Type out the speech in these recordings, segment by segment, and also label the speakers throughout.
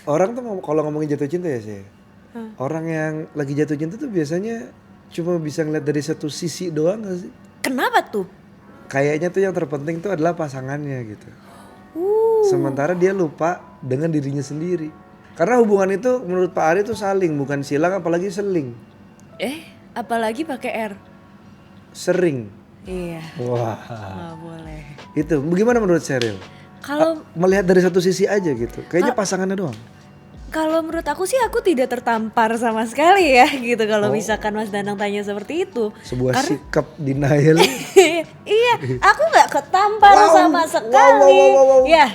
Speaker 1: Orang tuh kalau ngomongin jatuh cinta ya sih. Orang yang lagi jatuh cinta tuh biasanya cuma bisa ngeliat dari satu sisi doang gak sih?
Speaker 2: Kenapa tuh?
Speaker 1: Kayaknya tuh yang terpenting tuh adalah pasangannya gitu.
Speaker 2: Uh,
Speaker 1: Sementara dia lupa dengan dirinya sendiri. Karena hubungan itu menurut Pak Ari tuh saling, bukan silang apalagi seling.
Speaker 2: apalagi pakai R.
Speaker 1: Sering.
Speaker 2: Iya,
Speaker 1: Wah.
Speaker 2: nggak boleh.
Speaker 1: Itu bagaimana menurut Sheryl?
Speaker 2: Kalau
Speaker 1: Melihat dari satu sisi aja gitu. Kayaknya pasangannya doang.
Speaker 2: kalau menurut aku sih aku tidak tertampar sama sekali ya gitu kalau
Speaker 1: Oh.
Speaker 2: misalkan Mas Danang tanya seperti itu.
Speaker 1: Sebuah sikap denial.
Speaker 2: Iya, aku nggak ketampar
Speaker 1: Wow,
Speaker 2: sama
Speaker 1: wow,
Speaker 2: sekali.
Speaker 1: wow, wow, wow.
Speaker 2: Ya,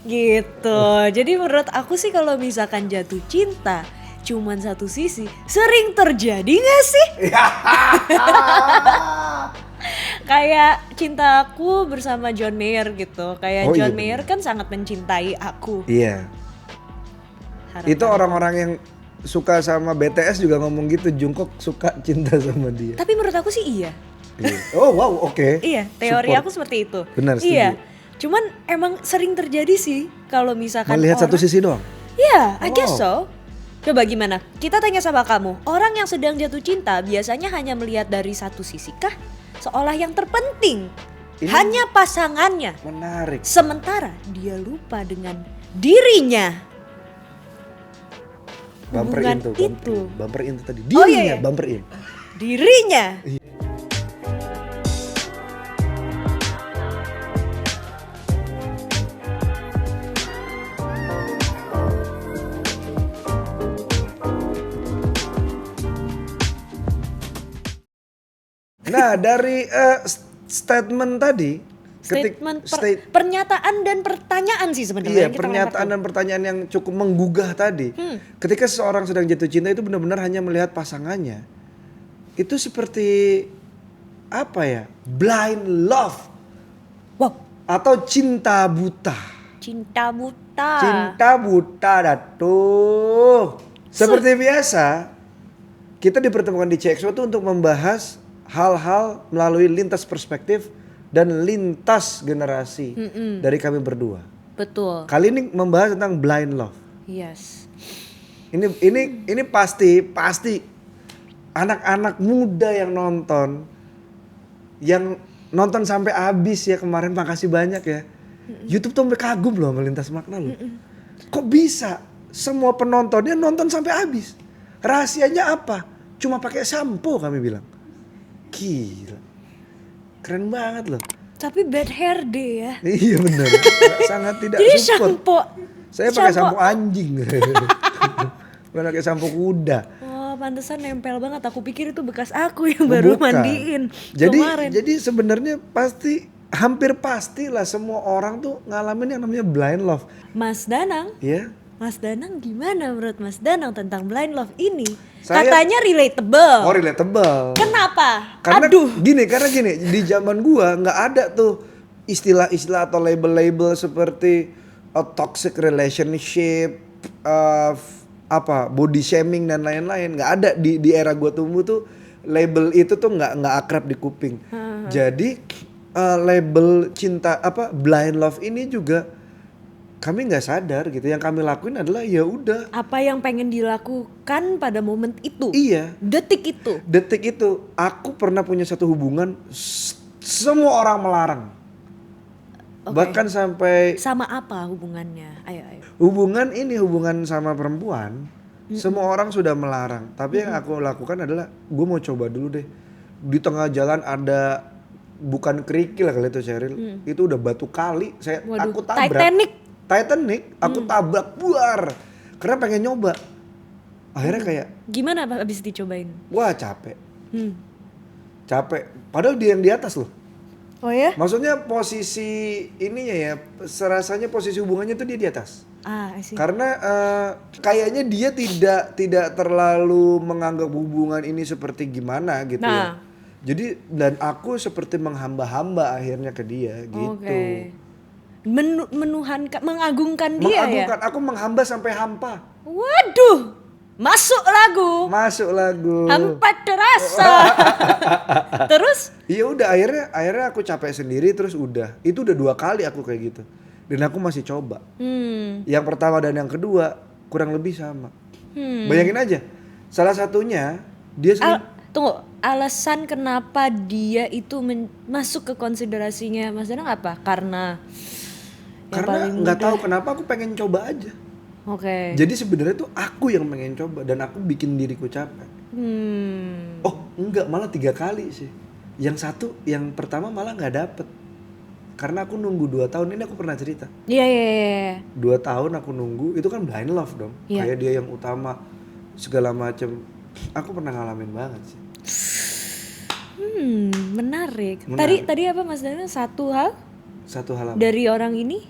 Speaker 2: gitu. Jadi menurut aku sih kalau misalkan jatuh cinta cuman satu sisi, sering terjadi nggak sih? Kayak cinta aku bersama John Mayer gitu. Kayak
Speaker 1: Oh, iya
Speaker 2: John Mayer
Speaker 1: bener.
Speaker 2: kan sangat mencintai aku.
Speaker 1: Iya.
Speaker 2: Harapan
Speaker 1: Itu orang-orang yang suka sama BTS juga ngomong gitu. Jungkook suka cinta sama dia.
Speaker 2: Tapi menurut aku sih iya.
Speaker 1: Iya. Oh wow, oke.
Speaker 2: Iya, teori
Speaker 1: Support.
Speaker 2: aku seperti itu.
Speaker 1: Benar, setuju.
Speaker 2: Iya. Cuman emang sering terjadi sih kalau misalkan
Speaker 1: Melihat satu sisi doang.
Speaker 2: Iya, I guess
Speaker 1: Wow.
Speaker 2: so. Coba gimana? Kita tanya sama kamu, orang yang sedang jatuh cinta biasanya hanya melihat dari satu sisi kah? Seolah yang terpenting
Speaker 1: Ini-
Speaker 2: hanya pasangannya.
Speaker 1: Menarik.
Speaker 2: Sementara dia lupa dengan dirinya.
Speaker 1: Bumper
Speaker 2: Hubungan
Speaker 1: in tuh,
Speaker 2: itu.
Speaker 1: bumper in tuh tadi.
Speaker 2: Oh,
Speaker 1: Dirinya,
Speaker 2: iya, iya.
Speaker 1: bumper in.
Speaker 2: Dirinya.
Speaker 1: Nah dari statement tadi,
Speaker 2: Statement
Speaker 1: state,
Speaker 2: pernyataan dan pertanyaan sih sebenarnya
Speaker 1: iya
Speaker 2: yang kita
Speaker 1: pernyataan
Speaker 2: lempar
Speaker 1: dan pertanyaan yang cukup menggugah tadi. Ketika seseorang sedang jatuh cinta itu benar-benar hanya melihat pasangannya. Itu seperti apa ya? Blind love
Speaker 2: tuh. Wow,
Speaker 1: atau cinta buta.
Speaker 2: cinta buta.
Speaker 1: Cinta buta datuh. Seperti biasa, kita dipertemukan di CXO itu untuk membahas hal-hal melalui lintas perspektif dan lintas generasi dari kami berdua.
Speaker 2: Betul.
Speaker 1: Kali ini membahas tentang blind love.
Speaker 2: Yes.
Speaker 1: Ini pasti anak-anak muda yang nonton sampai habis ya kemarin, makasih banyak ya. YouTube tuh sampai kagum loh melintas makna loh. Kok bisa semua penontonnya nonton sampai habis? Rahasianya apa? Cuma pakai sampo kami bilang. Gila. Keren banget loh.
Speaker 2: Tapi bad hair day ya.
Speaker 1: Iya benar. Sangat tidak
Speaker 2: Jadi
Speaker 1: support.
Speaker 2: sampo.
Speaker 1: Saya pakai sampo anjing. Bukan pakai sampo kuda.
Speaker 2: Oh, pantesan nempel banget. Aku pikir itu bekas aku yang baru
Speaker 1: Bukan.
Speaker 2: mandiin kemarin.
Speaker 1: Jadi sebenarnya hampir pastilah semua orang tuh ngalamin yang namanya blind love.
Speaker 2: Mas Danang,
Speaker 1: Ya.
Speaker 2: Mas Danang gimana menurut Mas Danang tentang blind love ini?
Speaker 1: Saya-
Speaker 2: Katanya relatable.
Speaker 1: Oh relatable.
Speaker 2: Kenapa?
Speaker 1: Karena
Speaker 2: Aduh.
Speaker 1: karena gini, di zaman gua nggak ada tuh istilah-istilah atau label-label seperti toxic relationship, body shaming dan lain-lain. Nggak ada di era gua tumbuh tuh label itu tuh nggak akrab di kuping. Jadi label cinta blind love ini juga kami nggak sadar gitu. Yang kami lakuin adalah ya udah.
Speaker 2: Apa yang pengen dilakukan pada momen itu?
Speaker 1: Iya.
Speaker 2: Detik itu.
Speaker 1: Detik itu aku pernah punya satu hubungan semua orang melarang.
Speaker 2: Oke.
Speaker 1: Bahkan sampai
Speaker 2: Sama apa hubungannya? Ayo.
Speaker 1: hubungan sama perempuan semua orang sudah melarang. Tapi yang aku lakukan adalah gue mau coba dulu deh. Di tengah jalan ada bukan kerikil kali itu Sheryl. Itu udah batu kali.
Speaker 2: Waduh,
Speaker 1: Aku tabrak. Titanic, aku tabrak buar. Karena pengen nyoba. Akhirnya kayak
Speaker 2: Gimana abis dicobain?
Speaker 1: wah capek.
Speaker 2: Hmm.
Speaker 1: Capek. Padahal dia yang di atas loh.
Speaker 2: Oh ya?
Speaker 1: Maksudnya posisi ininya ya, serasanya posisi hubungannya tuh dia di atas.
Speaker 2: I see.
Speaker 1: Karena kayaknya dia tidak terlalu menganggap hubungan ini seperti gimana gitu ya.
Speaker 2: Nah.
Speaker 1: Jadi dan aku seperti menghamba-hamba akhirnya ke dia gitu.
Speaker 2: Oke. Mengagungkan dia
Speaker 1: Mengagungkan,
Speaker 2: ya?
Speaker 1: aku menghamba sampai hampa.
Speaker 2: Waduh, masuk lagu.
Speaker 1: Masuk lagu.
Speaker 2: Hampa terasa. Terus?
Speaker 1: Iya udah akhirnya aku capek sendiri terus udah. Itu udah 2 kali aku kayak gitu. Dan aku masih coba. Yang pertama dan yang kedua kurang lebih sama. Bayangin aja, salah satunya dia
Speaker 2: Tunggu, alasan kenapa dia itu masuk ke konsiderasinya Mas Danang apa? Karena
Speaker 1: karena nggak tahu kenapa aku pengen coba aja.
Speaker 2: Oke.
Speaker 1: Jadi sebenarnya tuh aku yang pengen coba dan aku bikin diriku capek. Oh enggak, malah 3 kali sih. Yang pertama malah nggak dapet. Karena aku nunggu 2 tahun, ini aku pernah cerita.
Speaker 2: Iya.
Speaker 1: 2 tahun aku nunggu, itu kan blind love dong.
Speaker 2: Iya.
Speaker 1: Kayak dia yang utama, segala macem. Aku pernah ngalamin banget sih.
Speaker 2: Menarik.
Speaker 1: Menarik.
Speaker 2: Tadi apa Mas Danang? Satu hal
Speaker 1: Satu hal apa?
Speaker 2: dari orang ini?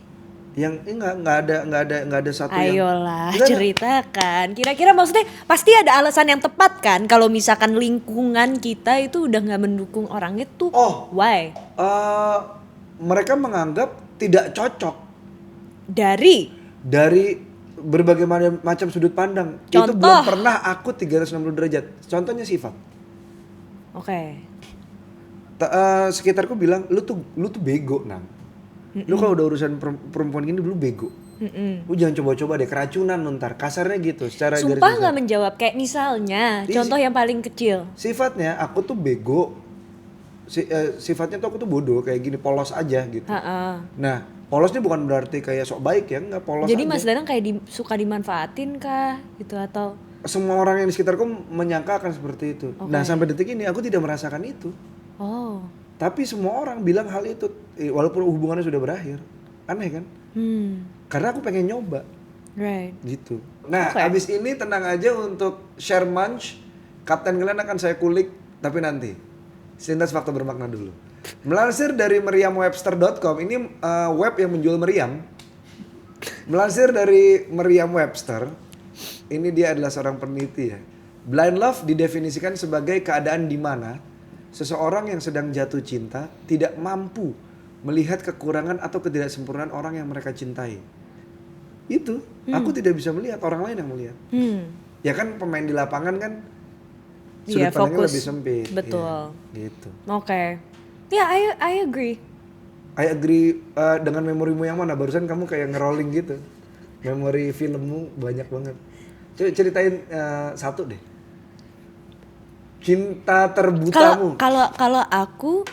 Speaker 1: Yang nggak ada satu yang.
Speaker 2: Ayolah,
Speaker 1: Enggak.
Speaker 2: ceritakan. Kira-kira maksudnya pasti ada alasan yang tepat kan? Kalau misalkan lingkungan kita itu udah nggak mendukung orang itu, why?
Speaker 1: Mereka menganggap tidak cocok
Speaker 2: Dari
Speaker 1: berbagai macam sudut pandang. Itu
Speaker 2: Contoh.
Speaker 1: belum pernah aku 360 derajat. Contohnya sifat.
Speaker 2: Oke.
Speaker 1: Sekitarku bilang lu tuh bego, Nang. Lu kalau udah urusan perempuan gini dulu bego. Lu jangan coba-coba deh, keracunan lu ntar. Kasarnya gitu secara garis
Speaker 2: Sumpah
Speaker 1: besar.
Speaker 2: nggak menjawab kayak misalnya contoh yang paling kecil.
Speaker 1: Sifatnya aku tuh bego. Sifatnya tuh aku tuh bodoh, kayak gini, polos aja gitu. Nah, polos ini bukan berarti kayak sok baik ya, enggak, polos
Speaker 2: Jadi
Speaker 1: aja.
Speaker 2: Mas Danang kayak suka dimanfaatin kah gitu atau?
Speaker 1: Semua orang yang di sekitarku menyangka akan seperti itu. Nah, sampai detik ini aku tidak merasakan itu.
Speaker 2: Oh.
Speaker 1: Tapi semua orang bilang hal itu, walaupun hubungannya sudah berakhir. Aneh kan? Karena aku pengen nyoba.
Speaker 2: Right.
Speaker 1: Gitu. Nah, abis ini tenang aja untuk share munch. Kapten Glenn akan saya kulik, tapi nanti. Selintas fakta bermakna dulu. Melansir dari meriam-webster.com, ini web yang menjual meriam. Melansir dari Merriam-Webster, ini dia adalah seorang peneliti ya. Blind love didefinisikan sebagai keadaan di mana seseorang yang sedang jatuh cinta tidak mampu melihat kekurangan atau ketidaksempurnaan orang yang mereka cintai. Itu, aku tidak bisa melihat, orang lain yang melihat. Ya kan pemain di lapangan kan sudut pandangnya lebih sempit.
Speaker 2: Betul.
Speaker 1: Ya, gitu.
Speaker 2: Oke. Ya, I agree.
Speaker 1: I agree dengan memorimu yang mana? Barusan kamu kayak ngerolling gitu. Memori filmmu banyak banget. Coba ceritain satu deh. Cinta terbutamu.
Speaker 2: Kalau aku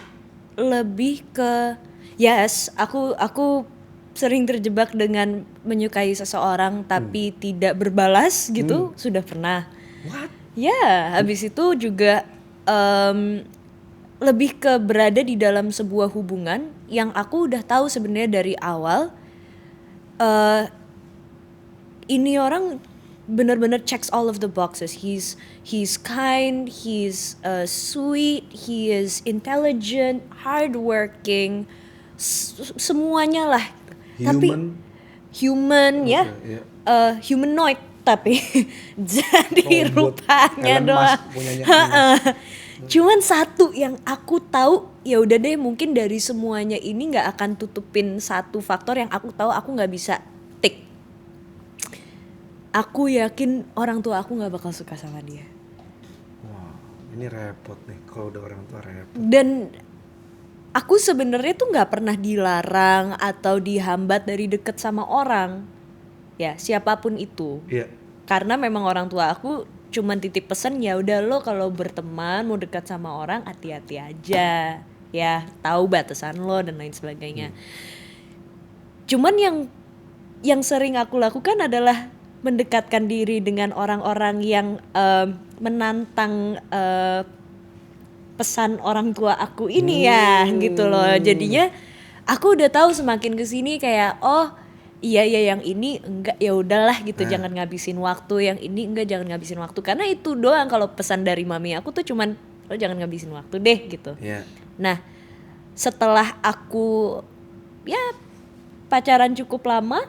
Speaker 2: lebih ke yes, aku sering terjebak dengan menyukai seseorang tapi tidak berbalas gitu, sudah pernah.
Speaker 1: What?
Speaker 2: Ya, habis itu juga lebih ke berada di dalam sebuah hubungan yang aku udah tahu sebenarnya dari awal ini orang benar-benar checks all of the boxes. He's kind, he's sweet, he is intelligent, hardworking, semuanya lah. Tapi human ya, humanoid tapi jadi rupanya doang. Cuman satu yang aku tahu, ya udah deh, mungkin dari semuanya ini nggak akan tutupin satu faktor yang aku tahu aku nggak bisa tik. Aku yakin orang tua aku nggak bakal suka sama dia.
Speaker 1: Wah, ini repot nih kalau udah orang tua repot.
Speaker 2: Dan aku sebenarnya tuh nggak pernah dilarang atau dihambat dari deket sama orang, ya siapapun itu.
Speaker 1: Iya.
Speaker 2: Karena memang orang tua aku cuman titip pesan, ya udah lo kalau berteman mau dekat sama orang hati-hati aja, ya tahu batasan lo dan lain sebagainya. Cuman yang sering aku lakukan adalah mendekatkan diri dengan orang-orang yang menantang pesan orang tua aku ini ya gitu loh. Jadinya aku udah tahu semakin kesini kayak iya yang ini enggak, ya udahlah gitu, jangan ngabisin waktu, yang ini enggak, jangan ngabisin waktu, karena itu doang kalau pesan dari mami aku tuh cuman lo jangan ngabisin waktu deh gitu. Nah setelah aku ya pacaran cukup lama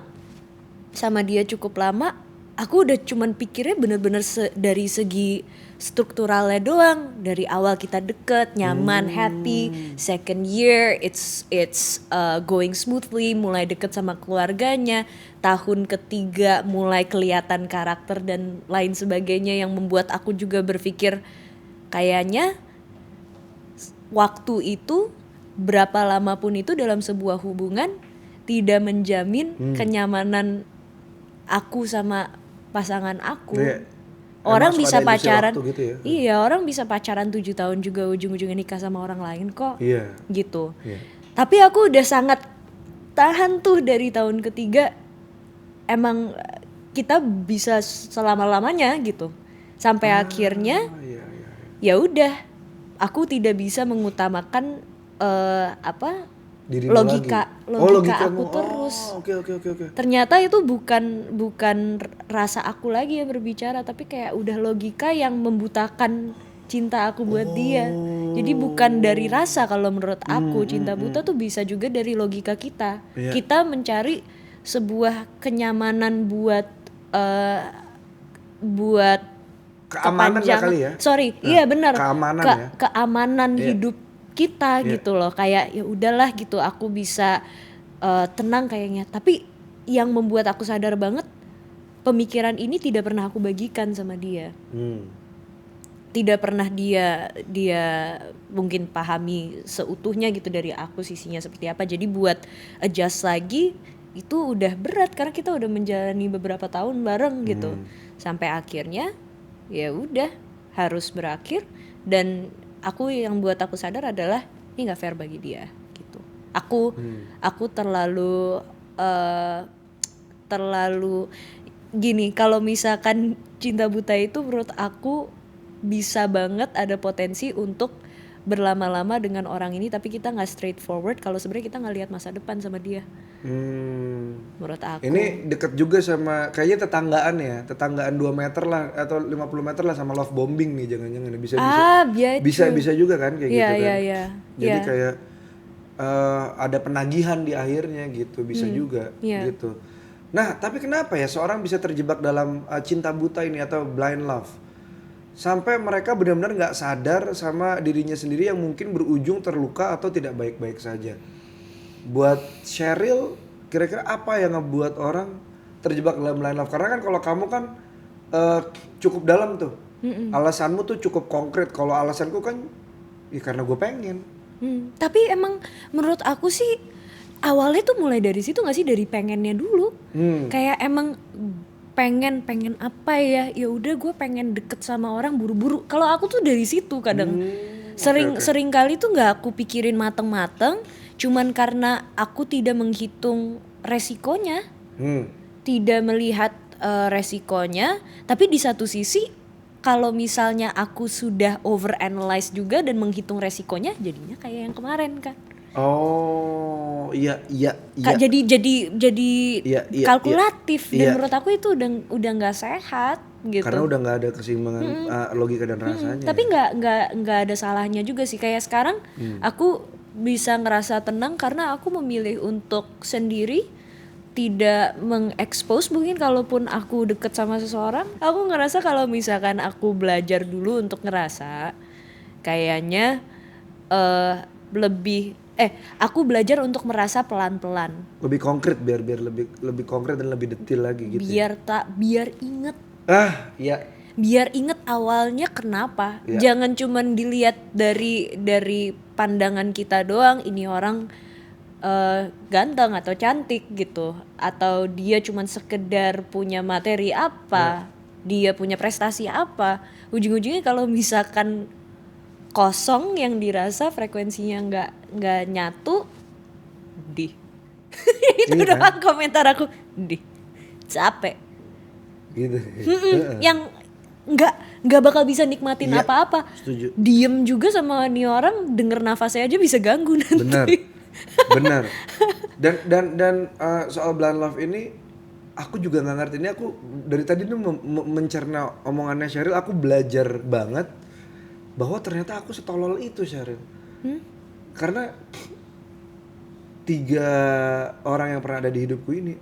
Speaker 2: sama dia cukup lama, aku udah cuman pikirnya bener-bener dari segi strukturalnya doang. Dari awal kita deket, nyaman, happy. Second year it's going smoothly, mulai deket sama keluarganya. Tahun ketiga mulai kelihatan karakter dan lain sebagainya yang membuat aku juga berpikir kayaknya waktu itu berapa lama pun itu dalam sebuah hubungan tidak menjamin kenyamanan aku sama pasangan aku.
Speaker 1: Iya.
Speaker 2: Orang
Speaker 1: Emang
Speaker 2: bisa
Speaker 1: pada industri
Speaker 2: pacaran,
Speaker 1: waktu gitu ya?
Speaker 2: iya orang bisa pacaran 7 tahun juga ujung-ujungnya nikah sama orang lain kok,
Speaker 1: Iya.
Speaker 2: gitu.
Speaker 1: Iya.
Speaker 2: Tapi aku udah sangat tahan tuh dari tahun ketiga, emang kita bisa selama-lamanya gitu. Sampai akhirnya
Speaker 1: Iya, iya.
Speaker 2: ya udah, aku tidak bisa mengutamakan
Speaker 1: Dirimu
Speaker 2: logika
Speaker 1: lagi. Oh,
Speaker 2: logika
Speaker 1: logikamu.
Speaker 2: aku terus.
Speaker 1: Oke.
Speaker 2: Ternyata itu bukan rasa aku lagi yang berbicara, tapi kayak udah logika yang membutakan cinta aku buat dia. Jadi bukan dari rasa, kalau menurut aku cinta buta tuh bisa juga dari logika kita.
Speaker 1: Iya.
Speaker 2: Kita mencari sebuah kenyamanan buat
Speaker 1: Keamanan lah kali ya?
Speaker 2: iya benar,
Speaker 1: keamanan ya?
Speaker 2: keamanan
Speaker 1: Iya.
Speaker 2: hidup kita
Speaker 1: Iya.
Speaker 2: gitu loh. Kayak ya udahlah gitu, aku bisa tenang kayaknya. Tapi yang membuat aku sadar banget, pemikiran ini tidak pernah aku bagikan sama dia. Tidak pernah dia mungkin pahami seutuhnya gitu dari aku sisinya seperti apa. Jadi buat adjust lagi itu udah berat karena kita udah menjalani beberapa tahun bareng gitu. Sampai akhirnya ya udah harus berakhir, dan yang buat aku sadar adalah ini nggak fair bagi dia gitu. Aku terlalu gini, kalau misalkan cinta buta itu menurut aku bisa banget ada potensi untuk berlama-lama dengan orang ini, tapi kita nggak straightforward kalau sebenarnya kita nggak lihat masa depan sama dia. Menurut aku.
Speaker 1: Ini deket juga sama kayaknya tetanggaan 2 meter lah atau 50 meter lah sama love bombing nih, jangan-jangan bisa juga kan kayak gitu kan.
Speaker 2: Iya.
Speaker 1: Jadi kayak ada penagihan di akhirnya gitu, bisa juga gitu. Nah, tapi kenapa ya seorang bisa terjebak dalam cinta buta ini atau blind love? Sampai mereka benar-benar nggak sadar sama dirinya sendiri yang mungkin berujung terluka atau tidak baik-baik saja. Buat Sheryl, kira-kira apa yang ngebuat orang terjebak dalam blind love? Karena kan kalau kamu kan cukup dalam tuh. Alasanmu tuh cukup konkret. Kalau alasanku kan ya karena gue pengen.
Speaker 2: Tapi emang menurut aku sih awalnya tuh mulai dari situ nggak sih, dari pengennya dulu. Kayak emang pengen apa ya udah gue pengen deket sama orang buru-buru. Kalau aku tuh dari situ kadang sering kali tuh nggak aku pikirin mateng-mateng, cuman karena aku tidak menghitung resikonya, tidak melihat resikonya. Tapi di satu sisi kalau misalnya aku sudah overanalyze juga dan menghitung resikonya, jadinya kayak yang kemarin kan.
Speaker 1: Oh, iya.
Speaker 2: Jadi kalkulatif, dan
Speaker 1: iya.
Speaker 2: menurut aku itu udah nggak sehat gitu.
Speaker 1: Karena udah nggak ada keseimbangan logika dan rasanya.
Speaker 2: Tapi nggak ada salahnya juga sih. Kayak sekarang aku bisa ngerasa tenang karena aku memilih untuk sendiri tidak mengekspos. Mungkin kalaupun aku deket sama seseorang, aku ngerasa kalau misalkan aku belajar dulu untuk ngerasa, kayaknya aku belajar untuk merasa pelan-pelan.
Speaker 1: Lebih konkret biar lebih konkret dan lebih detail lagi gitu.
Speaker 2: Biar inget.
Speaker 1: Iya.
Speaker 2: Biar inget awalnya kenapa.
Speaker 1: Ya.
Speaker 2: Jangan cuman dilihat dari pandangan kita doang, ini orang ganteng atau cantik gitu, atau dia cuman sekedar punya materi apa, dia punya prestasi apa. Ujung-ujungnya kalau misalkan kosong yang dirasa, frekuensinya nggak nyatu, itu
Speaker 1: Iya
Speaker 2: doang komentar aku, capek
Speaker 1: Gitu.
Speaker 2: yang nggak bakal bisa nikmatin
Speaker 1: Iya,
Speaker 2: apa-apa.
Speaker 1: setuju.
Speaker 2: Diem juga sama nih orang, denger nafasnya aja bisa ganggu nanti.
Speaker 1: Benar. Dan soal blind love ini aku juga nggak ngerti. Ini aku dari tadi tuh mencerna omongannya Sheryl, aku belajar banget bahwa ternyata aku setolol itu, Sheryl. Karena 3 orang yang pernah ada di hidupku ini,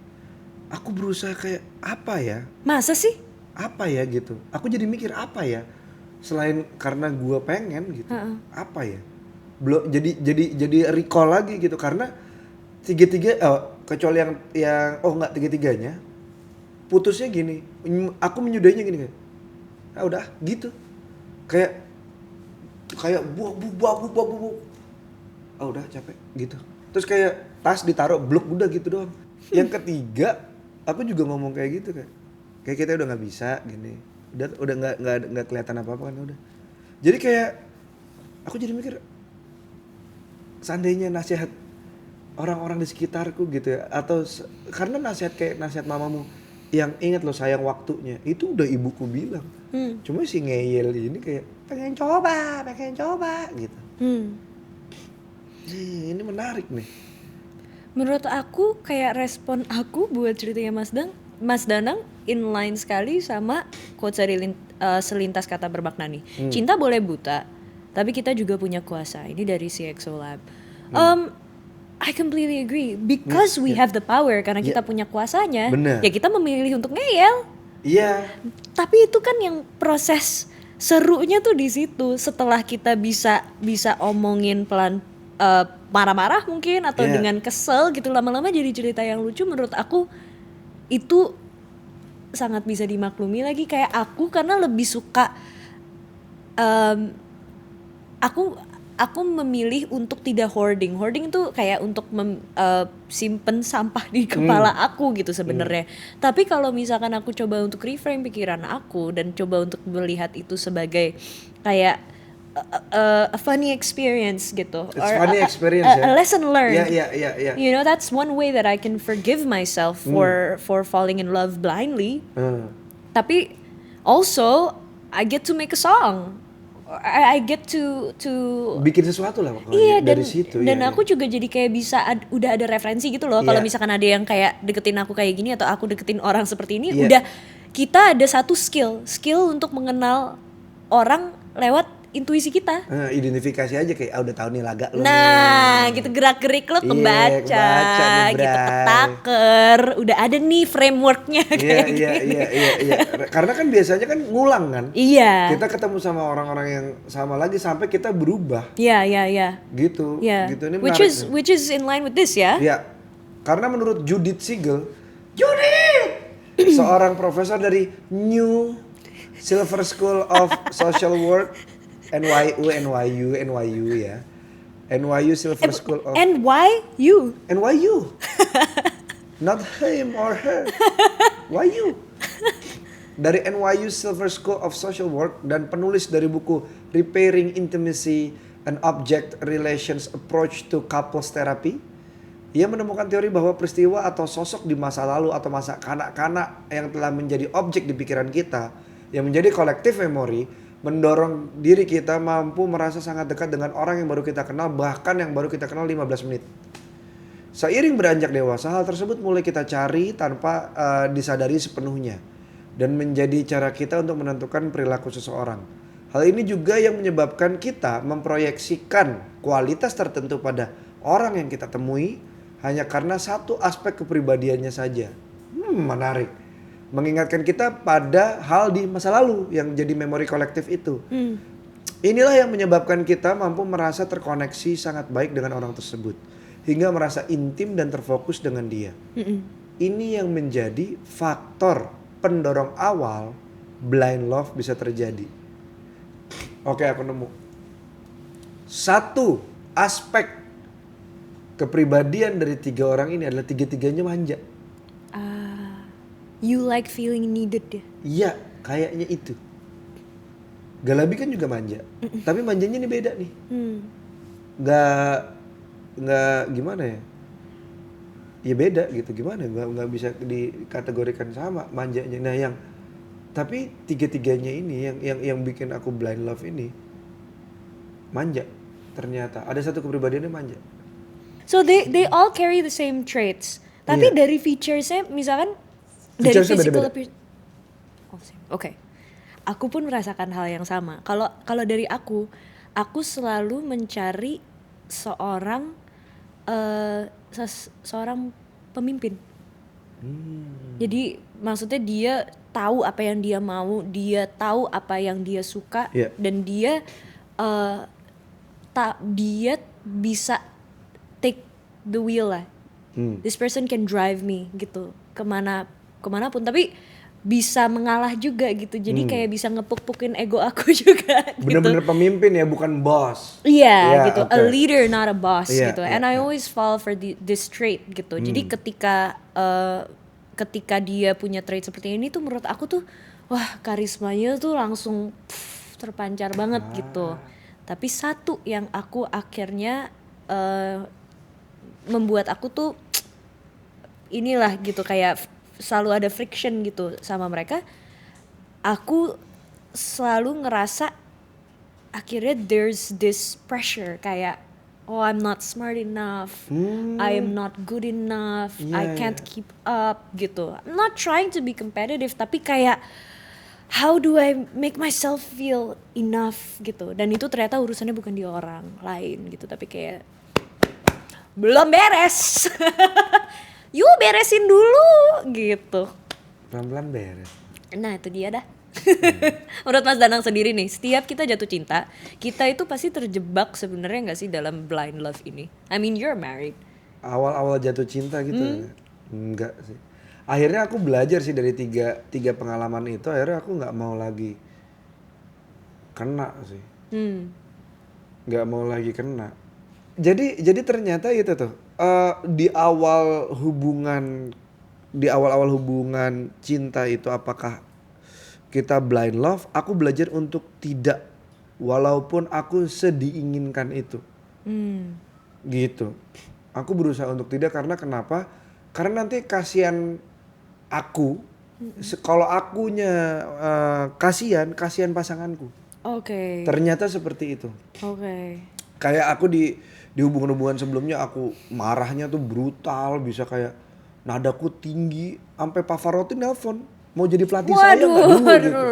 Speaker 1: aku berusaha kayak apa ya?
Speaker 2: Masa sih?
Speaker 1: Apa ya gitu. Aku jadi mikir apa ya? Selain karena gue pengen gitu. Apa ya? Belum jadi recall lagi gitu, karena kecuali yang tiga-tiganya putusnya gini. Aku menyudahinya gini kan. Udah gitu. Kayak buah. Udah capek gitu. Terus kayak tas ditaruh blok, udah gitu doang. Yang ketiga, aku juga ngomong kayak gitu kan. kayak kita udah nggak bisa gini, udah nggak kelihatan apa-apa kan udah. Jadi kayak aku jadi mikir, seandainya nasihat orang-orang di sekitarku gitu ya, atau karena nasihat kayak nasihat mamamu yang ingat loh sayang waktunya, itu udah ibuku bilang. Cuma si ngeyel ini kayak pengen coba gitu. Ini menarik nih.
Speaker 2: Menurut aku kayak respon aku buat ceritanya Mas Danang inline sekali sama quotes dari selintas kata bermakna nih. Cinta boleh buta, tapi kita juga punya kuasa. Ini dari CXO Lab. I completely agree because we have the power, karena kita punya kuasanya.
Speaker 1: Bener.
Speaker 2: Ya kita memilih untuk ngeyel.
Speaker 1: Iya.
Speaker 2: Tapi itu kan yang proses serunya tuh di situ. Setelah kita bisa omongin pelan, marah-marah mungkin atau dengan kesel gitu, lama-lama jadi cerita yang lucu. Menurut aku itu sangat bisa dimaklumi lagi. Kayak aku karena lebih suka, aku memilih untuk tidak hoarding. Hoarding tuh kayak untuk simpen sampah di kepala aku gitu sebenarnya. Tapi kalau misalkan aku coba untuk reframe pikiran aku dan coba untuk melihat itu sebagai kayak a funny experience gitu,
Speaker 1: It's funny experience,
Speaker 2: a lesson learned.
Speaker 1: Yeah.
Speaker 2: You know, that's one way that I can forgive myself for falling in love blindly. Tapi also I get to make a song. I get to
Speaker 1: bikin sesuatu lah
Speaker 2: dari
Speaker 1: situ.
Speaker 2: Dan aku juga jadi kayak bisa udah ada referensi gitu loh. Kalau misalkan ada yang kayak deketin aku kayak gini atau aku deketin orang seperti ini, udah kita ada satu skill untuk mengenal orang lewat intuisi kita.
Speaker 1: Identifikasi aja kayak udah tahu nih laga lo.
Speaker 2: Nah, gitu gerak-gerik lo kebaca nih, gitu ketaker. Udah ada nih frameworknya kayak gini.
Speaker 1: Iya. Karena kan biasanya kan ngulang kan.
Speaker 2: Iya.
Speaker 1: Kita ketemu sama orang-orang yang sama lagi sampai kita berubah.
Speaker 2: Iya.
Speaker 1: Gitu.
Speaker 2: Yeah.
Speaker 1: Gitu ini
Speaker 2: which is in line with this ya.
Speaker 1: Iya. Karena menurut Judith Siegel, seorang profesor dari New Silver School of Social Work, NYU ya. NYU Silver School of
Speaker 2: NYU.
Speaker 1: Not him or her. Why you? Dari NYU Silver School of Social Work dan penulis dari buku Repairing Intimacy, an Object Relations Approach to Couples Therapy. Ia menemukan teori bahwa peristiwa atau sosok di masa lalu atau masa kanak-kanak yang telah menjadi objek di pikiran kita, yang menjadi collective memory, mendorong diri kita mampu merasa sangat dekat dengan orang yang baru kita kenal, bahkan yang baru kita kenal 15 menit. Seiring beranjak dewasa, hal tersebut mulai kita cari tanpa disadari sepenuhnya dan menjadi cara kita untuk menentukan perilaku seseorang. Hal ini juga yang menyebabkan kita memproyeksikan kualitas tertentu pada orang yang kita temui hanya karena satu aspek kepribadiannya saja. Menarik. Mengingatkan kita pada hal di masa lalu yang jadi memori kolektif itu. Inilah yang menyebabkan kita mampu merasa terkoneksi sangat baik dengan orang tersebut, hingga merasa intim dan terfokus dengan dia. Ini yang menjadi faktor pendorong awal blind love bisa terjadi. Oke, aku nemu satu aspek kepribadian dari 3 orang ini adalah tiga-tiganya manja.
Speaker 2: You like feeling needed ya?
Speaker 1: Iya, kayaknya itu. Galabi kan juga manja, tapi manjanya ini beda nih. Nggak gimana ya? Ya beda gitu, gimana? Nggak bisa dikategorikan sama manjanya. Nah tapi tiga-tiganya ini yang bikin aku blind love ini manja. Ternyata ada satu kepribadiannya manja.
Speaker 2: So they all carry the same traits. Tapi dari featuresnya misalkan dari physical appearance. Oke. Aku pun merasakan hal yang sama. Kalau dari aku selalu mencari seorang pemimpin. Jadi maksudnya dia tahu apa yang dia mau, dia tahu apa yang dia suka, dan dia dia bisa take the wheel lah. This person can drive me gitu kemanapun, tapi bisa mengalah juga gitu. Jadi kayak bisa ngepuk-pukin ego aku juga.
Speaker 1: Bener-bener gitu. Pemimpin ya, bukan bos.
Speaker 2: Iya gitu, okay. A leader not a boss gitu. And I always fall for this trait gitu. Jadi ketika ketika dia punya trait seperti ini tuh menurut aku tuh wah karismanya tuh langsung terpancar banget gitu. Tapi satu yang aku akhirnya membuat aku tuh inilah gitu kayak selalu ada friction gitu sama mereka. Aku selalu ngerasa akhirnya there's this pressure kayak oh I'm not smart enough, I am not good enough, I can't keep up gitu. I'm not trying to be competitive tapi kayak how do I make myself feel enough gitu. Dan itu ternyata urusannya bukan di orang lain gitu tapi kayak belum beres. Yuk beresin dulu gitu.
Speaker 1: Pelan-pelan beres.
Speaker 2: Nah itu dia dah. Menurut Mas Danang sendiri nih, setiap kita jatuh cinta, kita itu pasti terjebak sebenarnya nggak sih dalam blind love ini? I mean you're married.
Speaker 1: Awal-awal jatuh cinta gitu, enggak sih. Akhirnya aku belajar sih dari tiga pengalaman itu, akhirnya aku nggak mau lagi kena sih. Nggak mau lagi kena. Jadi ternyata itu tuh di awal hubungan cinta itu apakah kita blind love, aku belajar untuk tidak walaupun aku sediinginkan itu. Gitu. Aku berusaha untuk tidak karena kenapa? Karena nanti kasihan aku. Kalau akunya kasihan pasanganku.
Speaker 2: Oke.
Speaker 1: Ternyata seperti itu.
Speaker 2: Oke.
Speaker 1: Kayak aku di hubungan-hubungan sebelumnya aku marahnya tuh brutal, bisa kayak nadaku tinggi sampai Pavarotti nelpon. Mau jadi pelatih saya nggak dulu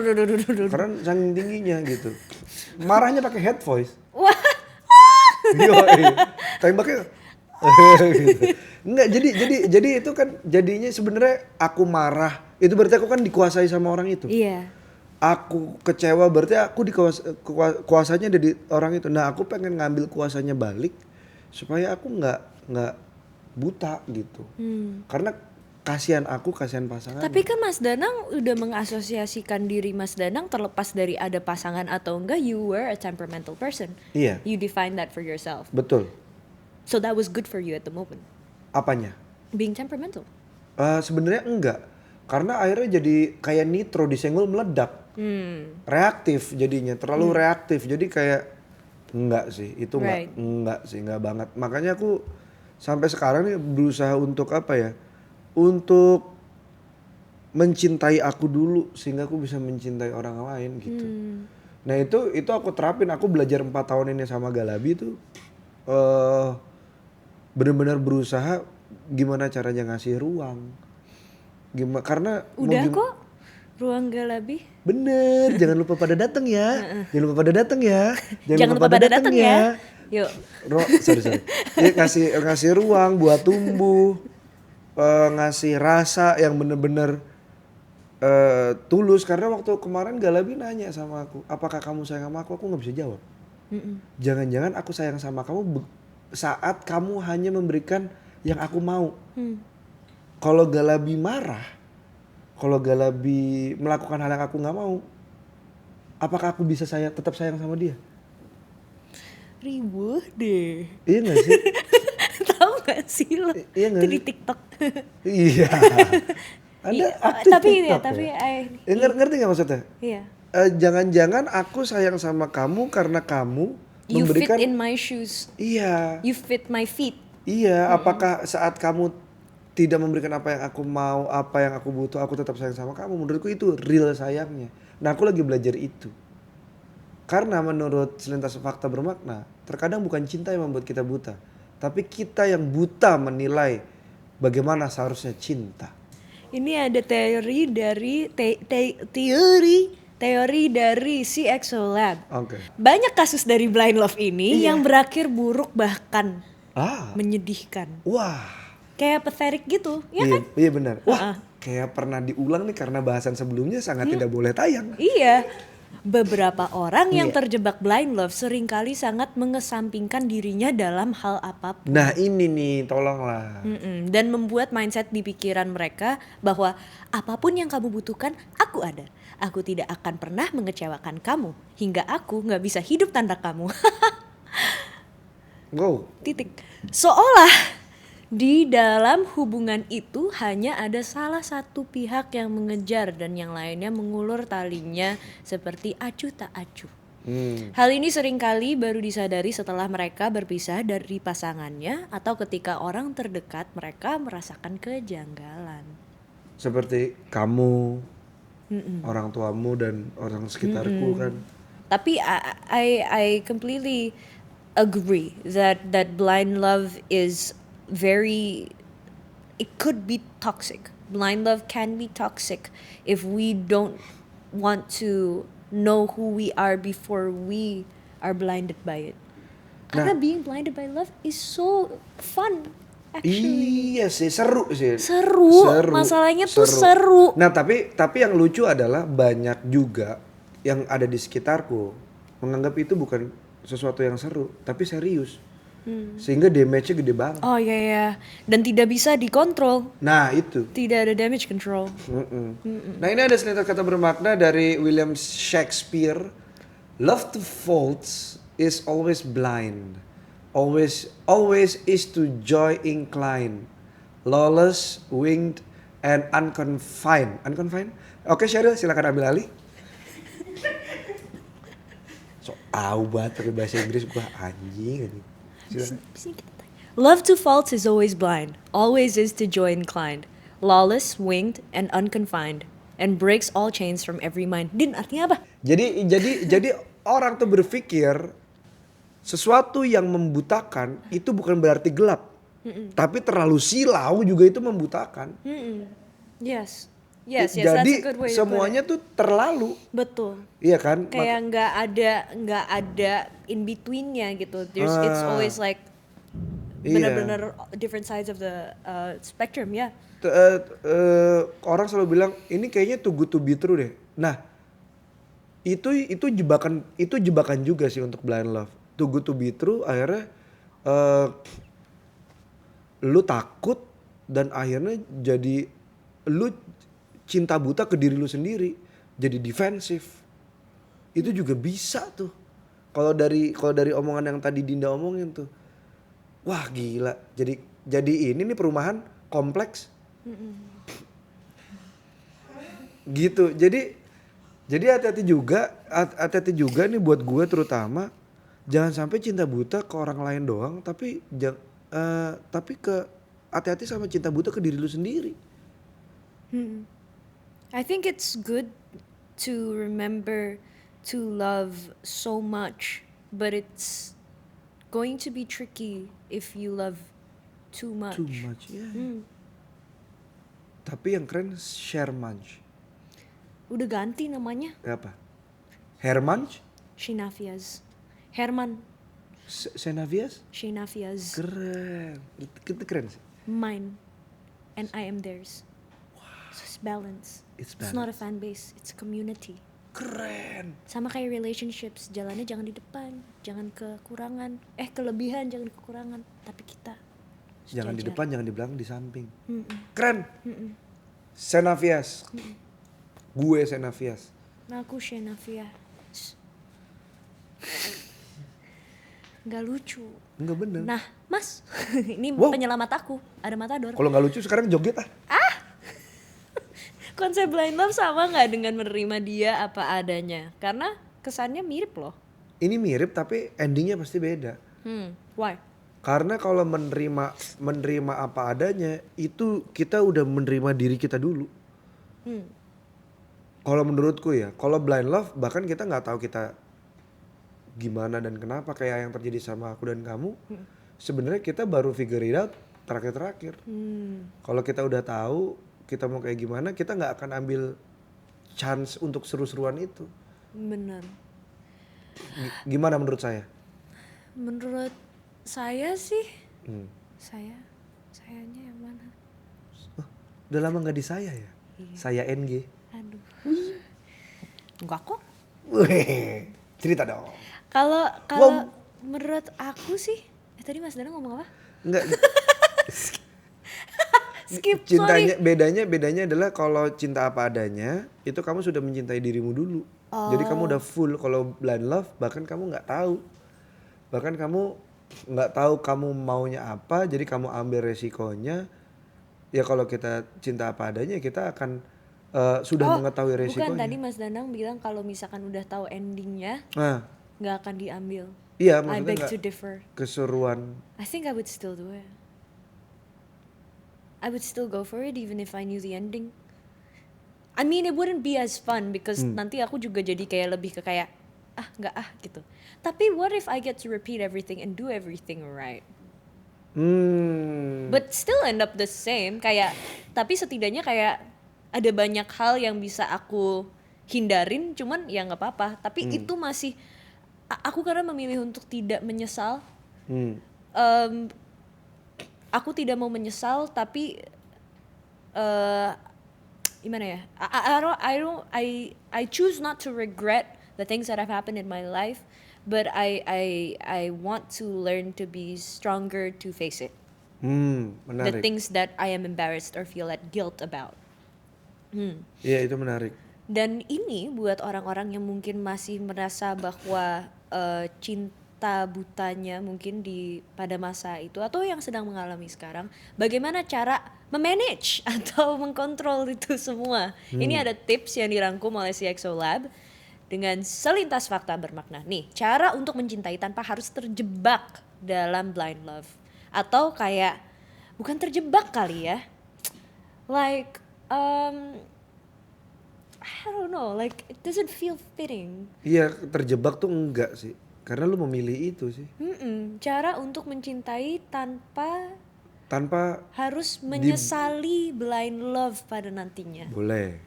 Speaker 1: gitu. Karena saking tingginya gitu. Marahnya pakai head voice.
Speaker 2: Wah.
Speaker 1: Tembaknya. Gitu. Enggak, jadi itu kan jadinya sebenarnya aku marah. Itu berarti aku kan dikuasai sama orang itu.
Speaker 2: Iya.
Speaker 1: Aku kecewa berarti aku kuasanya ada di orang itu. Nah, aku pengen ngambil kuasanya balik supaya aku nggak buta gitu. Karena kasihan aku, kasihan pasangan.
Speaker 2: Tapi kan Mas Danang udah mengasosiasikan diri Mas Danang terlepas dari ada pasangan atau enggak, you were a temperamental person.
Speaker 1: Iya.
Speaker 2: You define that for yourself.
Speaker 1: Betul.
Speaker 2: So that was good for you at the moment.
Speaker 1: Apanya?
Speaker 2: Being temperamental.
Speaker 1: Sebenarnya enggak. Karena akhirnya jadi kayak nitro disenggol meledak. Reaktif jadinya, terlalu reaktif. Jadi kayak enggak sih, itu enggak sih, enggak banget. Makanya aku sampai sekarang nih berusaha untuk apa ya? Untuk mencintai aku dulu sehingga aku bisa mencintai orang lain gitu. Nah itu aku terapin, aku belajar 4 tahun ini sama Galabi tuh benar-benar berusaha gimana caranya ngasih ruang. Karena
Speaker 2: udah kok ruang Galabi.
Speaker 1: Bener, jangan lupa pada datang ya. Jangan lupa pada datang ya.
Speaker 2: Jangan lupa pada datang ya. Yuk.
Speaker 1: Sorry. Ya, ngasih ruang buat tumbuh. Ngasih rasa yang bener-bener tulus. Karena waktu kemarin Galabi nanya sama aku, apakah kamu sayang sama aku gak bisa jawab. Jangan-jangan aku sayang sama kamu saat kamu hanya memberikan yang aku mau. Kalau Galabi marah, kalau Galabi melakukan hal yang aku gak mau, apakah aku bisa tetap sayang sama dia?
Speaker 2: Ribuh deh.
Speaker 1: Iya gak sih?
Speaker 2: Tahu gak sih lo?
Speaker 1: Iya gak
Speaker 2: itu
Speaker 1: sih?
Speaker 2: di TikTok.
Speaker 1: Iya. Anda aktif TikTok ya? Ngerti gak maksudnya?
Speaker 2: Iya.
Speaker 1: Jangan-jangan aku sayang sama kamu karena kamu
Speaker 2: You
Speaker 1: memberikan.
Speaker 2: fit in my shoes.
Speaker 1: Iya.
Speaker 2: You fit my feet.
Speaker 1: Iya. Apakah saat kamu tidak memberikan apa yang aku mau, apa yang aku butuh, aku tetap sayang sama kamu? Menurutku itu real sayangnya. Nah aku lagi belajar itu. Karena menurut selintas fakta bermakna, terkadang bukan cinta yang membuat kita buta, tapi kita yang buta menilai bagaimana seharusnya cinta.
Speaker 2: Ini ada teori dari teori dari CXO Lab.
Speaker 1: Oke.
Speaker 2: Banyak kasus dari blind love ini yang berakhir buruk bahkan menyedihkan.
Speaker 1: Wah.
Speaker 2: Kayak pathetic gitu, ya kan?
Speaker 1: Iya benar. Wah, kayak pernah diulang nih karena bahasan sebelumnya sangat tidak boleh tayang.
Speaker 2: Iya. Beberapa orang yang terjebak blind love seringkali sangat mengesampingkan dirinya dalam hal apapun.
Speaker 1: Nah ini nih, tolonglah.
Speaker 2: Dan membuat mindset di pikiran mereka bahwa apapun yang kamu butuhkan, aku ada. Aku tidak akan pernah mengecewakan kamu. Hingga aku gak bisa hidup tanpa kamu.
Speaker 1: Go.
Speaker 2: Titik. Seolah Di dalam hubungan itu hanya ada salah satu pihak yang mengejar dan yang lainnya mengulur talinya seperti acuh tak acuh. Hal ini seringkali baru disadari setelah mereka berpisah dari pasangannya atau ketika orang terdekat mereka merasakan kejanggalan.
Speaker 1: Seperti kamu, orang tuamu dan orang sekitarku kan.
Speaker 2: Tapi I completely agree that blind love is very, it could be toxic. Blind love can be toxic if we don't want to know who we are before we are blinded by it. Karena being blinded by love is so fun. Actually.
Speaker 1: Iya sih, seru sih.
Speaker 2: Seru. Masalahnya tuh seru.
Speaker 1: Nah, tapi yang lucu adalah banyak juga yang ada di sekitarku menganggap itu bukan sesuatu yang seru, tapi serius. Sehingga damage-nya gede banget.
Speaker 2: Oh iya ya. Dan tidak bisa dikontrol.
Speaker 1: Nah, itu.
Speaker 2: Tidak ada damage control.
Speaker 1: Nah, ini ada selintas kata bermakna dari William Shakespeare. Love to faults is always blind. Always is to joy inclined. Lawless, winged, and unconfined. Unconfined? Oke, Sheryl, silakan ambil alih. So, banget pakai bahasa Inggris, gua anjing.
Speaker 2: Love to faults is always blind, always is to joy inclined, lawless, winged, and unconfined, and breaks all chains from every mind. Din, artinya apa?
Speaker 1: Jadi orang tuh berpikir sesuatu yang membutakan itu bukan berarti gelap, tapi terlalu silau juga itu membutakan.
Speaker 2: Yes,
Speaker 1: Jadi
Speaker 2: that's a good way to put
Speaker 1: semuanya
Speaker 2: it.
Speaker 1: tuh terlalu,
Speaker 2: Betul.
Speaker 1: iya kan?
Speaker 2: Kayak nggak ada in betweennya gitu. It's always like
Speaker 1: Iya.
Speaker 2: benar-benar different sides of the spectrum ya.
Speaker 1: Orang selalu bilang ini kayaknya too good to be true deh. Nah, itu jebakan juga sih untuk blind love. Too good to be true akhirnya lu takut dan akhirnya jadi lu cinta buta ke diri lu sendiri, jadi defensif. Itu juga bisa tuh. Kalau dari omongan yang tadi Dinda omongin tuh. Wah, gila. Jadi ini nih perumahan kompleks. Gitu. Jadi hati-hati juga nih buat gue terutama, jangan sampai cinta buta ke orang lain doang, tapi hati-hati sama cinta buta ke diri lu sendiri.
Speaker 2: I think it's good to remember to love so much, but it's going to be tricky if you love too much.
Speaker 1: Too much, ya. Tapi yang keren share munch.
Speaker 2: Udah ganti namanya.
Speaker 1: Apa? Hermanch?
Speaker 2: Shinafias. Herman
Speaker 1: Senavias?
Speaker 2: Shinafias.
Speaker 1: Keren. Itu keren sih.
Speaker 2: Mine. And I am theirs. So it's balance.
Speaker 1: It's
Speaker 2: Not a fan base, it's a community.
Speaker 1: Keren.
Speaker 2: Sama kayak relationships, jalannya jangan di depan, jangan kekurangan, kelebihan jangan kekurangan, tapi kita
Speaker 1: Jangan di
Speaker 2: sejajar.
Speaker 1: depan, jangan di belakang, di samping. Keren. Senavias. Gue Senavias.
Speaker 2: Aku Shenafia. Nggak lucu.
Speaker 1: Enggak bener.
Speaker 2: Nah, Mas, ini
Speaker 1: Wow.
Speaker 2: penyelamat aku. Ada matador.
Speaker 1: Kalau nggak lucu sekarang joget ah.
Speaker 2: Konsep blind love sama nggak dengan menerima dia apa adanya? Karena kesannya mirip loh.
Speaker 1: Ini mirip tapi endingnya pasti beda.
Speaker 2: Why?
Speaker 1: Karena kalau menerima apa adanya itu kita udah menerima diri kita dulu. Kalau menurutku ya, kalau blind love bahkan kita nggak tahu kita gimana dan kenapa kayak yang terjadi sama aku dan kamu. Sebenarnya kita baru figure it out terakhir. Kalau kita udah tahu kita mau kayak gimana, kita nggak akan ambil chance untuk seru-seruan itu.
Speaker 2: Bener.
Speaker 1: Gimana menurut saya?
Speaker 2: Menurut saya sih, sayanya yang mana?
Speaker 1: Udah lama nggak di saya ya?
Speaker 2: Iya.
Speaker 1: Saya NG.
Speaker 2: Aduh. Enggak kok.
Speaker 1: Weh, cerita dong.
Speaker 2: Kalau
Speaker 1: Wow.
Speaker 2: menurut aku sih, tadi Mas Dana ngomong apa?
Speaker 1: Enggak.
Speaker 2: Skip,
Speaker 1: Cintanya
Speaker 2: sorry.
Speaker 1: bedanya adalah kalau cinta apa adanya itu kamu sudah mencintai dirimu dulu. Jadi kamu udah full. Kalau blind love bahkan kamu nggak tahu. Bahkan kamu nggak tahu kamu maunya apa, jadi kamu ambil resikonya. Ya kalau kita cinta apa adanya, kita akan sudah
Speaker 2: Oh,
Speaker 1: mengetahui
Speaker 2: bukan, tadi
Speaker 1: resikonya.
Speaker 2: Mas Danang bilang kalau misalkan udah tahu endingnya
Speaker 1: Nah,
Speaker 2: nggak akan diambil.
Speaker 1: iya
Speaker 2: I
Speaker 1: maksudnya
Speaker 2: beg
Speaker 1: nggak
Speaker 2: to differ.
Speaker 1: keseruan.
Speaker 2: I think I would still do it. I would still go for it even if I knew the ending. I mean it wouldn't be as fun because nanti aku juga jadi kayak lebih ke kayak nggak gitu. Tapi what if I get to repeat everything and do everything right? But still end up the same kayak, tapi setidaknya kayak ada banyak hal yang bisa aku hindarin, cuman ya nggak apa-apa. Tapi itu masih aku karena memilih untuk tidak menyesal. Aku tidak mau menyesal, tapi gimana ya? I choose not to regret the things that have happened in my life, but I want to learn to be stronger to face it. The
Speaker 1: Menarik.
Speaker 2: things that I am embarrassed or feel that guilt about.
Speaker 1: Iya itu menarik.
Speaker 2: Dan ini buat orang-orang yang mungkin masih merasa bahwa cinta butanya mungkin pada masa itu atau yang sedang mengalami sekarang, bagaimana cara memanage atau mengkontrol itu semua. Ini ada tips yang dirangkum oleh CXO Lab dengan selintas fakta bermakna. Nih, cara untuk mencintai tanpa harus terjebak dalam blind love. Atau kayak, bukan terjebak kali ya. Like, I don't know, like it doesn't feel fitting.
Speaker 1: Iya terjebak tuh enggak sih, karena lu memilih itu sih.
Speaker 2: Cara untuk mencintai tanpa harus menyesali blind love pada nantinya.
Speaker 1: Boleh.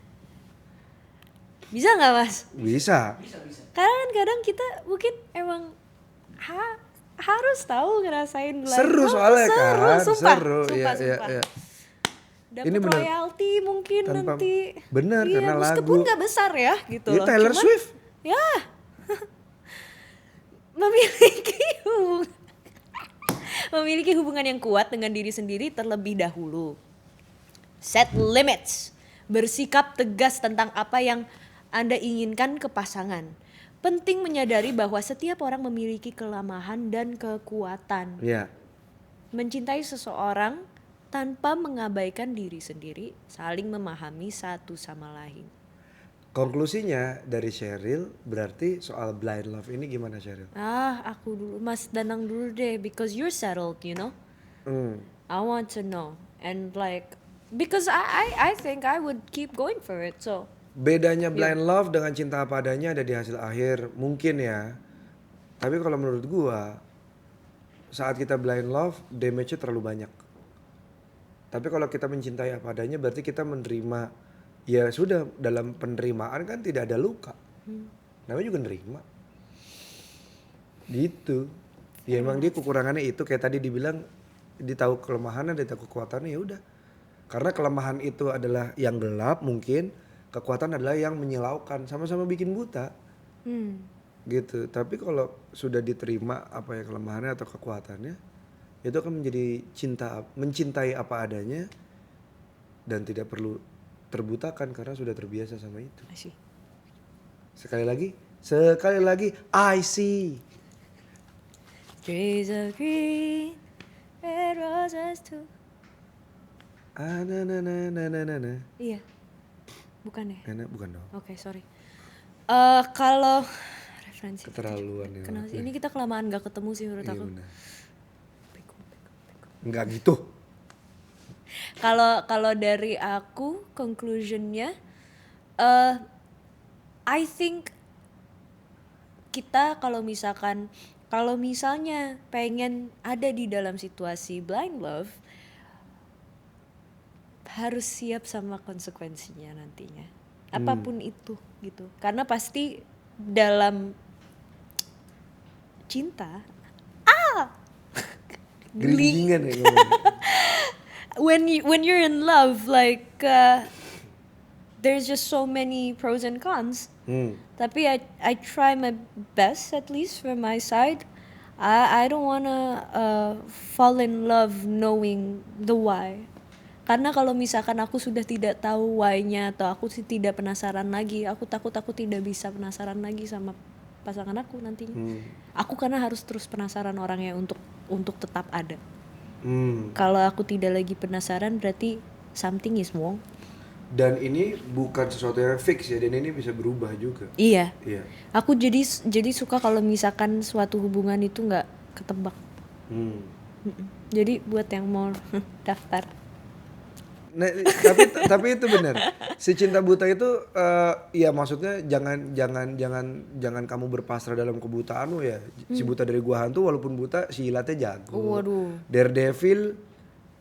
Speaker 2: Bisa nggak Mas?
Speaker 1: Bisa.
Speaker 2: Karena kan kadang kita mungkin emang harus tahu ngerasain blind
Speaker 1: Seru
Speaker 2: love.
Speaker 1: soalnya kan.
Speaker 2: Sumpah.
Speaker 1: Iya.
Speaker 2: Dapat
Speaker 1: Ini bener.
Speaker 2: royalti mungkin
Speaker 1: Tanpa-
Speaker 2: nanti.
Speaker 1: bener, karena
Speaker 2: meskipun
Speaker 1: lagu.
Speaker 2: nggak besar ya gitu
Speaker 1: Iya
Speaker 2: loh.
Speaker 1: Taylor
Speaker 2: Cuman,
Speaker 1: Swift.
Speaker 2: ya memiliki hubungan yang kuat dengan diri sendiri terlebih dahulu. Set limits, bersikap tegas tentang apa yang Anda inginkan ke pasangan. Penting menyadari bahwa setiap orang memiliki kelemahan dan kekuatan.
Speaker 1: Iya.
Speaker 2: Mencintai seseorang tanpa mengabaikan diri sendiri, saling memahami satu sama lain.
Speaker 1: Konklusinya dari Sheryl berarti soal blind love ini gimana Sheryl?
Speaker 2: Aku dulu, Mas Danang dulu deh, because you're settled, you know. I want to know, and like, because I think I would keep going for it, so.
Speaker 1: Bedanya blind love dengan cinta apa adanya ada di hasil akhir mungkin ya. Tapi kalau menurut gua saat kita blind love damage-nya terlalu banyak. Tapi kalau kita mencintai apa adanya berarti kita menerima, ya sudah, dalam penerimaan kan tidak ada luka. Namanya juga nerima. Gitu. Ya emang dia kekurangannya itu kayak tadi dibilang, dia tahu kelemahannya, dia tahu kekuatannya, ya udah. Karena kelemahan itu adalah yang gelap mungkin, kekuatan adalah yang menyilaukan, sama-sama bikin buta. Gitu. Tapi kalau sudah diterima apa ya kelemahannya atau kekuatannya, itu akan menjadi mencintai apa adanya dan tidak perlu terbutakan karena sudah terbiasa sama itu.
Speaker 2: Masih.
Speaker 1: Sekali lagi, I see.
Speaker 2: Trees are green, red roses too.
Speaker 1: Na.
Speaker 2: Iya, bukan ya?
Speaker 1: Bukan dong.
Speaker 2: Oke, sorry. Kalau referensi
Speaker 1: Keterlaluan ya.
Speaker 2: kenapa sih? Ini kita kelamaan gak ketemu sih menurut
Speaker 1: Iya
Speaker 2: aku.
Speaker 1: benar. Enggak gitu.
Speaker 2: Kalau dari aku conclusionnya, I think kita kalau misalnya pengen ada di dalam situasi blind love, harus siap sama konsekuensinya nantinya. Apapun itu gitu. Karena pasti dalam cinta
Speaker 1: Geringgingan ya ngomongnya.
Speaker 2: when you're in love, like there's just so many pros and cons. Tapi I try my best, at least from my side. I don't wanna fall in love knowing the why. Karena kalau misalkan aku sudah tidak tahu why-nya atau aku sih tidak penasaran lagi, aku takut aku tidak bisa penasaran lagi sama pasangan aku nantinya. Aku karena harus terus penasaran orangnya untuk untuk tetap ada.
Speaker 1: Hmm.
Speaker 2: Kalau aku tidak lagi penasaran berarti something is wrong.
Speaker 1: Dan ini bukan sesuatu yang fix ya, dan ini bisa berubah juga.
Speaker 2: Iya.
Speaker 1: Iya.
Speaker 2: Aku jadi suka kalau misalkan suatu hubungan itu nggak ketebak.
Speaker 1: Hmm.
Speaker 2: Jadi buat yang mau daftar.
Speaker 1: Nah, tapi itu benar. Si cinta buta itu ya maksudnya jangan kamu berpasrah dalam kebutaanmu ya. Si buta dari gua hantu walaupun buta si ilatnya jago.
Speaker 2: Waduh.
Speaker 1: Daredevil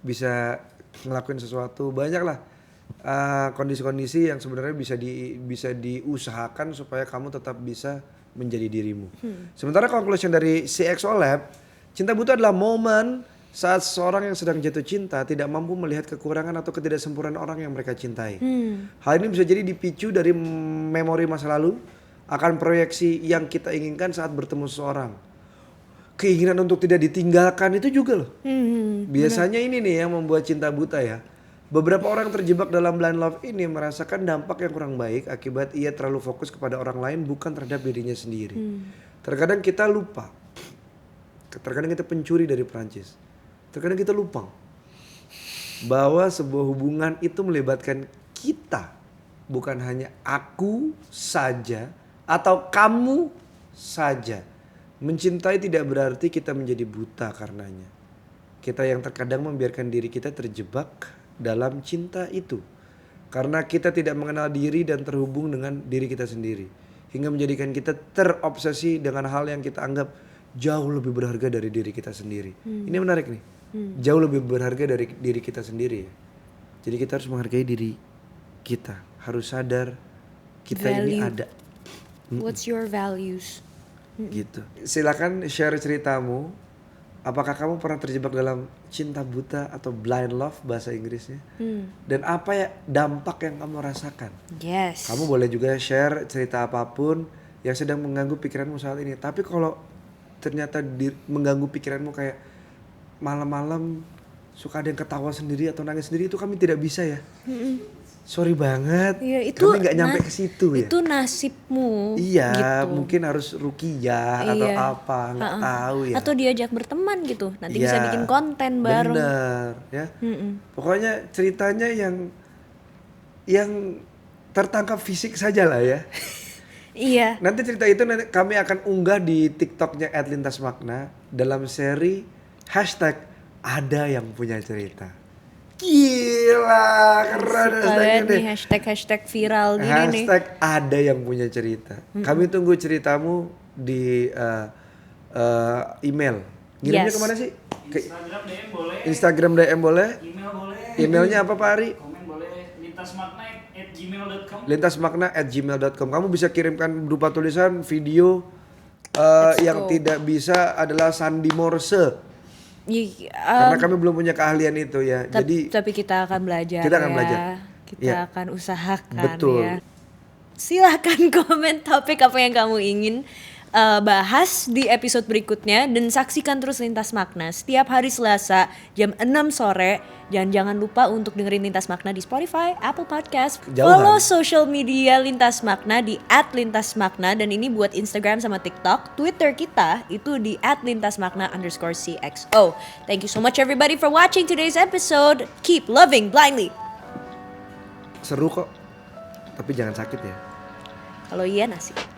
Speaker 1: bisa ngelakuin sesuatu, banyak lah kondisi-kondisi yang sebenarnya bisa diusahakan supaya kamu tetap bisa menjadi dirimu. Sementara conclusion dari CXO Lab, cinta buta adalah momen saat seseorang yang sedang jatuh cinta tidak mampu melihat kekurangan atau ketidaksempurnaan orang yang mereka cintai. Hal ini bisa jadi dipicu dari memori masa lalu, akan proyeksi yang kita inginkan saat bertemu seseorang. Keinginan untuk tidak ditinggalkan itu juga loh. Biasanya ini nih yang membuat cinta buta ya. Beberapa orang terjebak dalam blind love ini merasakan dampak yang kurang baik akibat ia terlalu fokus kepada orang lain bukan terhadap dirinya sendiri. Terkadang kita lupa. Terkadang kita pencuri dari Perancis. Terkadang kita lupa bahwa sebuah hubungan itu melibatkan kita, bukan hanya aku saja atau kamu saja. Mencintai tidak berarti kita menjadi buta karenanya. Kita yang terkadang membiarkan diri kita terjebak dalam cinta itu. Karena kita tidak mengenal diri dan terhubung dengan diri kita sendiri. Hingga menjadikan kita terobsesi dengan hal yang kita anggap jauh lebih berharga dari diri kita sendiri. Ini menarik nih. Jauh lebih berharga dari diri kita sendiri ya. Jadi kita harus menghargai diri kita. Harus sadar kita ini ada.
Speaker 2: What's your values?
Speaker 1: Gitu. Silakan share ceritamu. Apakah kamu pernah terjebak dalam cinta buta atau blind love bahasa Inggrisnya? Dan apa ya dampak yang kamu rasakan?
Speaker 2: Yes.
Speaker 1: Kamu boleh juga share cerita apapun yang sedang mengganggu pikiranmu saat ini. Tapi kalau ternyata mengganggu pikiranmu kayak malam-malam suka ada yang ketawa sendiri atau nangis sendiri, itu kami tidak bisa ya. Sorry banget.
Speaker 2: Ya, itu
Speaker 1: kami nggak nyampe ke situ ya.
Speaker 2: Itu nasibmu.
Speaker 1: Iya,
Speaker 2: gitu.
Speaker 1: Mungkin harus ruqyah atau apa, nggak tahu ya.
Speaker 2: Atau diajak berteman gitu, nanti bisa bikin konten bareng.
Speaker 1: Bener ya. Pokoknya ceritanya yang tertangkap fisik saja lah ya.
Speaker 2: Iya.
Speaker 1: Nanti cerita itu nanti kami akan unggah di TikToknya @lintasmakna dalam seri #ada yang punya cerita. Gila, keren
Speaker 2: Kalian
Speaker 1: deh.
Speaker 2: nih hashtag viral gini nih.
Speaker 1: #ada yang punya cerita. Kami tunggu ceritamu di email. Ngirimnya kemana sih?
Speaker 3: Instagram DM boleh.
Speaker 1: Instagram DM boleh.
Speaker 3: Email boleh.
Speaker 1: Emailnya apa Pak Ari?
Speaker 3: Komen boleh. lintasmakna@gmail.com.
Speaker 1: lintasmakna@gmail.com. Kamu bisa kirimkan berupa tulisan, video. Yang tidak bisa adalah sandi Morse. Karena kami belum punya keahlian itu ya.
Speaker 2: Tapi kita akan belajar.
Speaker 1: Kita akan belajar.
Speaker 2: Kita
Speaker 1: Ya.
Speaker 2: akan usahakan.
Speaker 1: Betul.
Speaker 2: Ya. Silahkan komen topik apa yang kamu ingin bahas di episode berikutnya dan saksikan terus Lintas Makna setiap hari Selasa jam 6 sore. Jangan lupa untuk dengerin Lintas Makna di Spotify, Apple Podcast.
Speaker 1: Jauhan.
Speaker 2: Follow social media Lintas Makna di @lintasmakna dan ini buat Instagram sama TikTok. Twitter kita itu di @lintasmakna_CXO. Thank you so much everybody for watching today's episode. Keep loving blindly.
Speaker 1: Seru kok. Tapi jangan sakit ya.
Speaker 2: Kalau iya nasi.